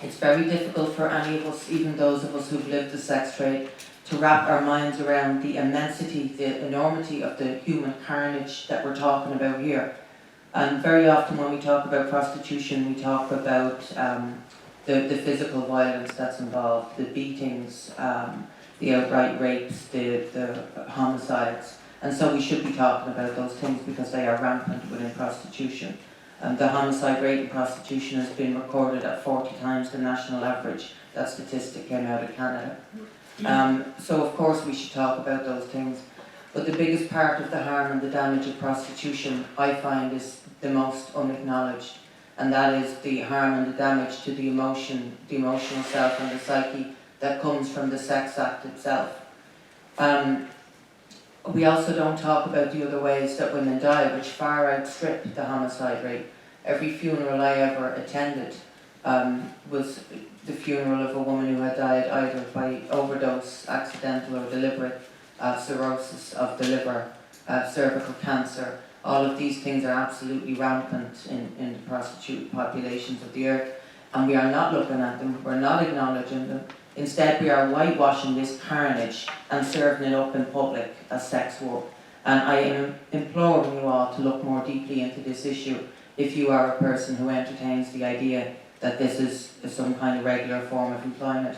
It's very difficult for any of us, even those of us who've lived the sex trade, to wrap our minds around the immensity, the enormity of the human carnage that we're talking about here. And very often when we talk about prostitution, we talk about the physical violence that's involved, the beatings, the outright rapes, the homicides. And so we should be talking about those things because they are rampant within prostitution. The homicide rate in prostitution has been recorded at 40 times the national average. That statistic came out of Canada. So of course we should talk about those things. But the biggest part of the harm and the damage of prostitution, I find, is the most unacknowledged. And that is the harm and the damage to the emotional self and the psyche that comes from the sex act itself. We also don't talk about the other ways that women die, which far outstrip the homicide rate. Every funeral I ever attended was the funeral of a woman who had died either by overdose, accidental or deliberate, cirrhosis of the liver, cervical cancer. All of these things are absolutely rampant in the prostitute populations of the earth, and we are not looking at them, we're not acknowledging them. Instead, we are whitewashing this carnage and serving it up in public as sex work. And I am imploring you all to look more deeply into this issue if you are a person who entertains the idea that this is some kind of regular form of employment.